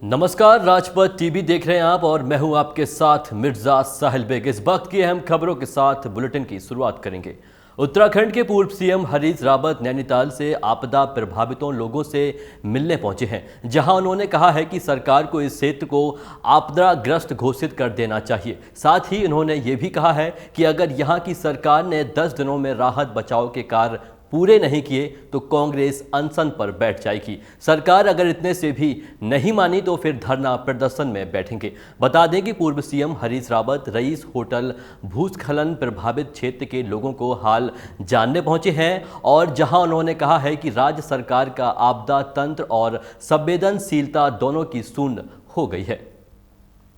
नमस्कार, राजपथ टीवी देख रहे हैं आप और मैं हूं आपके साथ मिर्जा साहिल बेग। इस वक्त की अहम खबरों के साथ बुलेटिन की शुरुआत करेंगे। उत्तराखंड के पूर्व सीएम हरीश रावत नैनीताल से आपदा प्रभावितों लोगों से मिलने पहुंचे हैं, जहां उन्होंने कहा है कि सरकार को इस क्षेत्र को आपदाग्रस्त घोषित कर देना चाहिए। साथ ही उन्होंने ये भी कहा है कि अगर यहां की सरकार ने 10 दिनों में राहत बचाव के कार्य पूरे नहीं किए तो कांग्रेस अनशन पर बैठ जाएगी। सरकार अगर इतने से भी नहीं मानी तो फिर धरना प्रदर्शन में बैठेंगे। बता दें कि पूर्व CM Harish Rawat rice hotel भूस्खलन प्रभावित क्षेत्र के लोगों को हाल जानने पहुंचे हैं और जहां उन्होंने कहा है कि राज्य सरकार का आपदा तंत्र और संवेदनशीलता दोनों की शून्य हो गई है।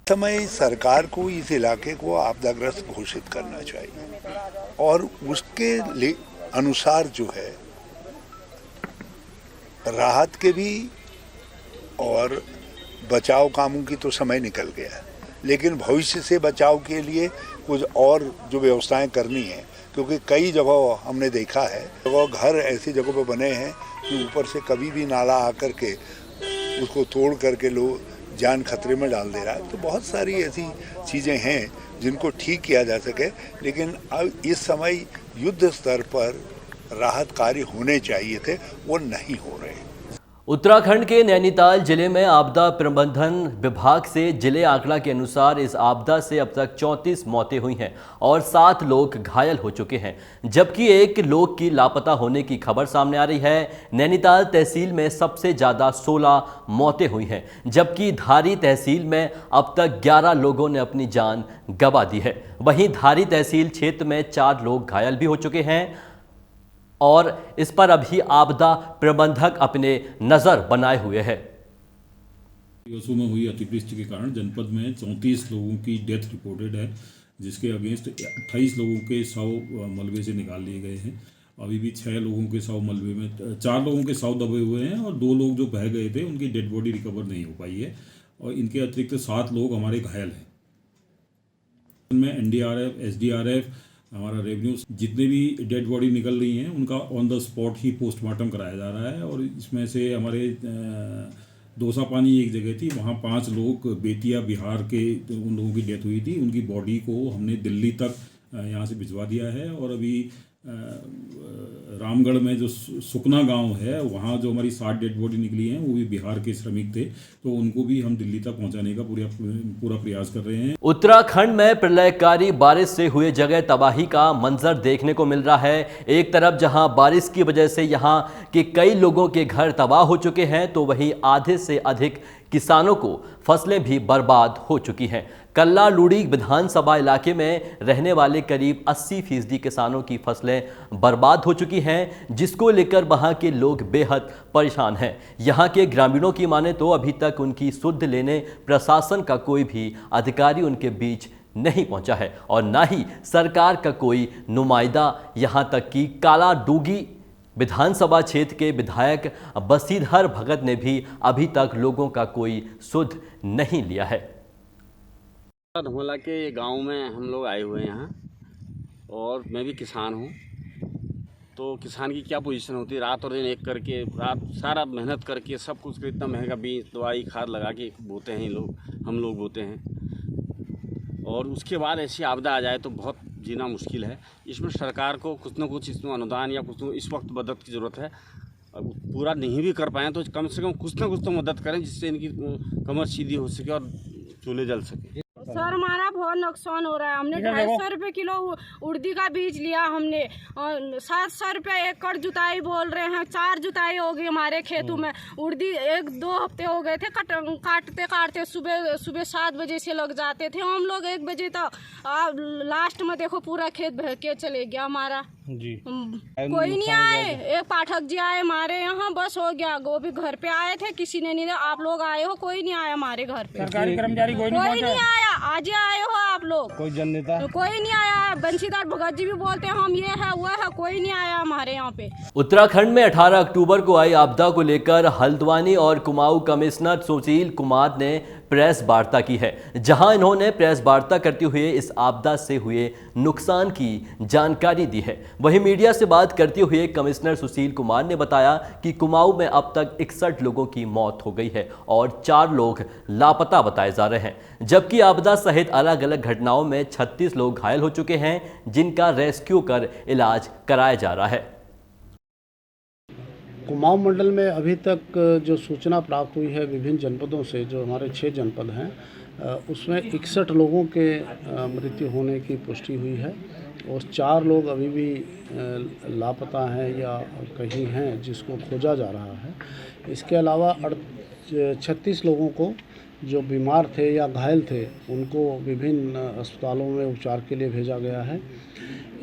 समय सरकार को इस इलाके को आपदाग्रस्त घोषित करना चाहिए और उसके अनुसार जो है राहत के भी और बचाव कामों की तो समय निकल गया है, लेकिन भविष्य से बचाव के लिए कुछ और जो व्यवस्थाएं करनी है, क्योंकि कई जगह हमने देखा है घर ऐसी जगहों पर बने हैं कि ऊपर से कभी भी नाला आकर के उसको तोड़ करके लोग जान खतरे में डाल दे रहा है। तो बहुत सारी ऐसी चीज़ें हैं जिनको ठीक किया जा सके, लेकिन अब इस समय युद्ध स्तर पर राहत कार्य होने चाहिए थे, वो नहीं हो रहे। उत्तराखंड के नैनीताल जिले में आपदा प्रबंधन विभाग से जिले आंकड़ा के अनुसार इस आपदा से अब तक 34 मौतें हुई हैं और 7 लोग घायल हो चुके हैं, जबकि 1 लोग की लापता होने की खबर सामने आ रही है। नैनीताल तहसील में सबसे ज़्यादा 16 मौतें हुई हैं, जबकि धारी तहसील में अब तक 11 लोगों ने अपनी जान गंवा दी है। वहीं धारी तहसील क्षेत्र में 4 लोग घायल भी हो चुके हैं और इस पर अभी आपदा प्रबंधक अपने नजर बनाए हुए हैं। दिवसों में हुई अतिवृष्टि के कारण जनपद में 34 लोगों की डेथ रिपोर्टेड है, जिसके अगेंस्ट 28 लोगों के शव मलबे से निकाल लिए गए हैं। अभी भी 6 लोगों के शव मलबे में 4 लोगों के शव दबे हुए हैं और 2 लोग जो बह गए थे उनकी डेड बॉडी रिकवर नहीं हो पाई है और इनके अतिरिक्त 7 लोग हमारे घायल हैं। उनमें एनडीआरएफ, एसडीआरएफ, हमारा रेवेन्यू, जितने भी डेड बॉडी निकल रही हैं उनका on the spot he postmortem कराया जा रहा है। और इसमें से हमारे दोसा पानी एक जगह थी, वहाँ 5 लोग बेतिया बिहार के उन लोगों की डेथ हुई थी। उनकी बॉडी को हमने दिल्ली तक यहाँ से भिजवा दिया है। और अभी रामगढ़ में जो सुकना गांव है, वहाँ जो हमारी 7 डेड बॉडी निकली हैं वो भी बिहार के श्रमिक थे, तो उनको भी हम दिल्ली तक पहुँचाने का पूरा प्रयास कर रहे हैं। उत्तराखंड में प्रलयकारी बारिश से हुए जगह तबाही का मंजर देखने को मिल रहा है। एक तरफ जहां बारिश की वजह से यहां के कई लोगों के घर तबाह हो चुके हैं, तो वहीं आधे से अधिक किसानों को फसलें भी बर्बाद हो चुकी हैं। कल्ला लूड़ी विधानसभा इलाके में रहने वाले करीब 80% किसानों की फसलें बर्बाद हो चुकी हैं, जिसको लेकर वहां के लोग बेहद परेशान हैं। यहां के ग्रामीणों की माने तो अभी तक उनकी सुध लेने प्रशासन का कोई भी अधिकारी उनके बीच नहीं पहुंचा है और ना ही सरकार का कोई नुमाइंदा। यहां तक कि काला डूगी विधानसभा क्षेत्र के विधायक बसीधर भगत ने भी अभी तक लोगों का कोई सुध नहीं लिया है। धमोला के गांव में हम लोग आए हुए हैं यहाँ, और मैं भी किसान हूँ। तो किसान की क्या पोजीशन होती है, रात और दिन एक करके, रात सारा मेहनत करके सब कुछ को इतना महंगा बीज दवाई खाद लगा के बोते हैं हम लोग बोते हैं, और उसके बाद ऐसी आपदा आ जाए तो बहुत जीना मुश्किल है। इसमें सरकार को कुछ न कुछ इसमें अनुदान या कुछ इस वक्त मदद की ज़रूरत है। अब पूरा नहीं भी कर पाएँ तो कम से कम कुछ ना कुछ तो मदद करें, जिससे इनकी कमर सीधी हो सके और चूल्हे जल सके। सर हमारा बहुत नुकसान हो रहा है। हमने 250 रुपये किलो उड़दी का बीज लिया, हमने 700 रुपये एकड़ जुताई बोल रहे हैं। 4 जुताई हो गई हमारे खेतों में। उड़दी 1-2 हफ्ते हो गए थे काटते काटते, सुबह 7 बजे से लग जाते थे हम लोग 1 बजे तक। लास्ट में देखो पूरा खेत बह के चले गया हमारा जी। कोई नहीं आए, एक पाठक जी आए हमारे यहाँ, बस हो गया। वो भी घर पे आए थे, किसी ने नहीं। आप लोग आए हो, कोई नहीं आया हमारे घर पे। सरकारी कर्मचारी कोई नहीं आया। आज आए हो आप लोग, कोई जननेता कोई नहीं आया। बंशीधर भगत जी भी बोलते हैं हम ये है वो है, कोई नहीं आया हमारे यहाँ पे। उत्तराखंड में 18 अक्टूबर को आई आपदा को लेकर हल्द्वानी और कुमाऊं कमिश्नर सुशील कुमार ने प्रेस वार्ता की है, जहां इन्होंने प्रेस वार्ता करते हुए इस आपदा से हुए नुकसान की जानकारी दी है। वहीं मीडिया से बात करते हुए कमिश्नर सुशील कुमार ने बताया कि कुमाऊं में अब तक 61 लोगों की मौत हो गई है और 4 लोग लापता बताए जा रहे हैं, जबकि आपदा सहित अलग अलग घटनाओं में 36 लोग घायल हो चुके हैं, जिनका रेस्क्यू कर इलाज कराया जा रहा है। कुमाऊं मंडल में अभी तक जो सूचना प्राप्त हुई है विभिन्न जनपदों से, जो हमारे 6 जनपद हैं, उसमें 61 लोगों के मृत्यु होने की पुष्टि हुई है और 4 लोग अभी भी लापता हैं या कहीं हैं जिसको खोजा जा रहा है। इसके अलावा 36 लोगों को जो बीमार थे या घायल थे उनको विभिन्न अस्पतालों में उपचार के लिए भेजा गया है।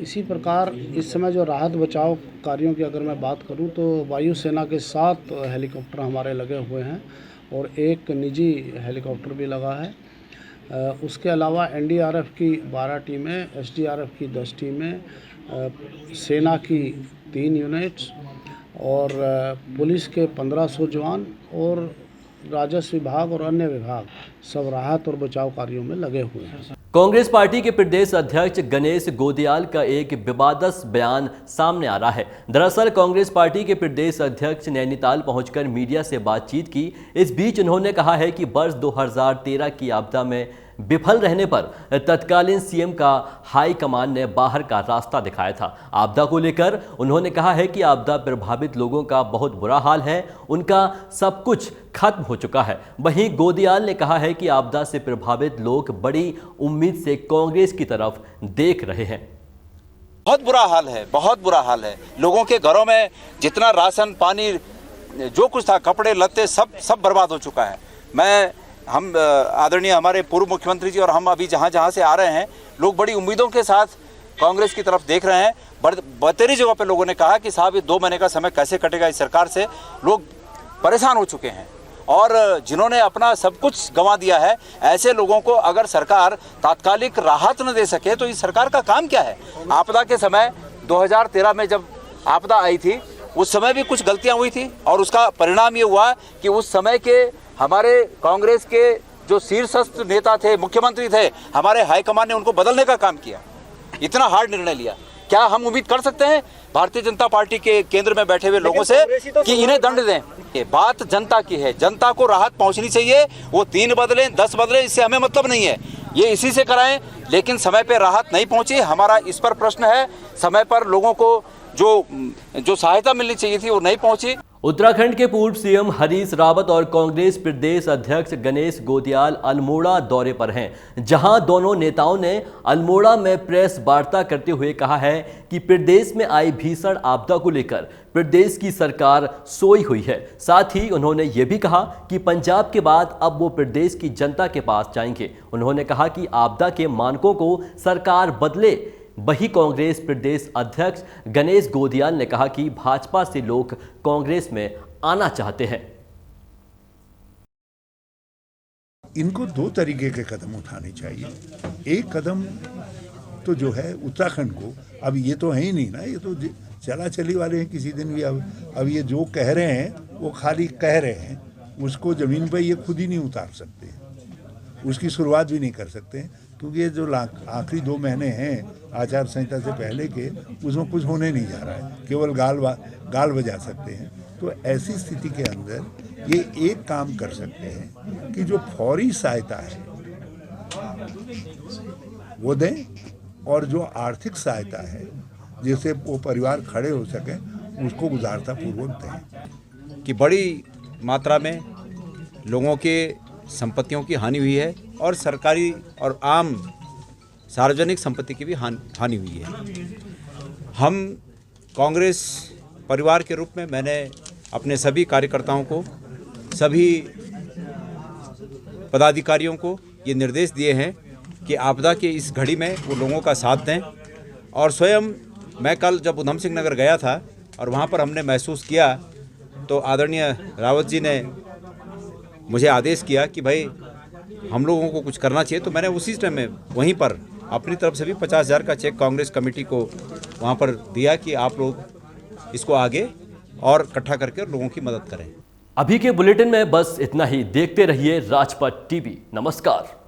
इसी प्रकार इस समय जो राहत बचाव कार्यों की अगर मैं बात करूं तो वायुसेना के 7 हेलीकॉप्टर हमारे लगे हुए हैं और एक निजी हेलीकॉप्टर भी लगा है। उसके अलावा एनडीआरएफ की 12 टीमें, एसडीआरएफ की 10 टीमें, सेना की 3 यूनिट्स और पुलिस के 1500 जवान और राजस्व विभाग और अन्य विभाग सब राहत और बचाव कार्यों में लगे हुए हैं। कांग्रेस पार्टी के प्रदेश अध्यक्ष गणेश गोदियाल का एक विवादास्पद बयान सामने आ रहा है। दरअसल कांग्रेस पार्टी के प्रदेश अध्यक्ष नैनीताल पहुंचकर मीडिया से बातचीत की। इस बीच उन्होंने कहा है कि वर्ष 2013 की आपदा में विफल रहने पर तत्कालीन सीएम का हाई कमान ने बाहर का रास्ता दिखाया था। आपदा को लेकर उन्होंने कहा है कि आपदा प्रभावित लोगों का बहुत बुरा हाल है, उनका सब कुछ खत्म हो चुका है। वहीं गोदियाल ने कहा है कि आपदा से प्रभावित लोग बड़ी उम्मीद से कांग्रेस की तरफ देख रहे हैं। बहुत बुरा हाल है, बहुत बुरा हाल है। लोगों के घरों में जितना राशन पानी जो कुछ था, कपड़े लत्ते सब बर्बाद हो चुका है। हम आदरणीय हमारे पूर्व मुख्यमंत्री जी और हम अभी जहाँ से आ रहे हैं, लोग बड़ी उम्मीदों के साथ कांग्रेस की तरफ देख रहे हैं। बतेरी जगह पे लोगों ने कहा कि साहब ये 2 महीने का समय कैसे कटेगा इस सरकार से। लोग परेशान हो चुके हैं और जिन्होंने अपना सब कुछ गंवा दिया है, ऐसे लोगों को अगर सरकार तात्कालिक राहत न दे सके तो इस सरकार का काम क्या है। आपदा के समय 2013 में जब आपदा आई थी उस समय भी कुछ गलतियां हुई थी और उसका परिणाम ये हुआ कि उस समय के हमारे कांग्रेस के जो शीर्षस्थ नेता थे, मुख्यमंत्री थे, हमारे हाईकमान ने उनको बदलने का काम किया, इतना हार्ड निर्णय लिया। क्या हम उम्मीद कर सकते हैं भारतीय जनता पार्टी के केंद्र में बैठे हुए लोगों से कि इन्हें दंड दें? ये बात जनता की है, जनता को राहत पहुंचनी चाहिए। वो 3 बदलें 10 बदलें, इससे हमें मतलब नहीं है, ये इसी से कराएं, लेकिन समय पर राहत नहीं पहुंची। हमारा इस पर प्रश्न है, समय पर लोगों को जो सहायता मिलनी चाहिए थी वो नहीं पहुंची। उत्तराखंड के पूर्व सीएम हरीश रावत और कांग्रेस प्रदेश अध्यक्ष गणेश गोदियाल अल्मोड़ा दौरे पर हैं, जहां दोनों नेताओं ने अल्मोड़ा में प्रेस वार्ता करते हुए कहा है कि प्रदेश में आई भीषण आपदा को लेकर प्रदेश की सरकार सोई हुई है। साथ ही उन्होंने ये भी कहा कि पंजाब के बाद अब वो प्रदेश की जनता के पास जाएंगे। उन्होंने कहा कि आपदा के मानकों को सरकार बदले। वही कांग्रेस प्रदेश अध्यक्ष गणेश गोदियाल ने कहा कि भाजपा से लोग कांग्रेस में आना चाहते हैं। इनको 2 तरीके के कदम उठाने चाहिए। एक कदम तो जो है उत्तराखंड को, अब ये तो है ही नहीं ना, ये तो चला चली वाले हैं, किसी दिन भी अब ये जो कह रहे हैं वो खाली कह रहे हैं, उसको ज़मीन पर ये खुद ही नहीं उतार सकते, उसकी शुरुआत भी नहीं कर सकते, क्योंकि ये जो आखिरी 2 महीने हैं आचार संहिता से पहले के, उसमें कुछ होने नहीं जा रहा है, केवल गाल बजा सकते हैं। तो ऐसी स्थिति के अंदर ये एक काम कर सकते हैं कि जो फौरी सहायता है वो दें और जो आर्थिक सहायता है जिससे वो परिवार खड़े हो सकें उसको उदारता पूर्वक दें। कि बड़ी मात्रा में लोगों के संपत्तियों की हानि हुई है और सरकारी और आम सार्वजनिक संपत्ति की भी हानि हुई है। हम कांग्रेस परिवार के रूप में मैंने अपने सभी कार्यकर्ताओं को, सभी पदाधिकारियों को ये निर्देश दिए हैं कि आपदा के इस घड़ी में वो लोगों का साथ दें। और स्वयं मैं कल जब उधम सिंह नगर गया था और वहाँ पर हमने महसूस किया तो आदरणीय रावत जी ने मुझे आदेश किया कि भाई हम लोगों को कुछ करना चाहिए। तो मैंने उसी टाइम में वहीं पर अपनी तरफ से भी 50,000 का चेक कांग्रेस कमेटी को वहाँ पर दिया कि आप लोग इसको आगे और इकट्ठा करके लोगों की मदद करें। अभी के बुलेटिन में बस इतना ही। देखते रहिए राजपथ टीवी। नमस्कार।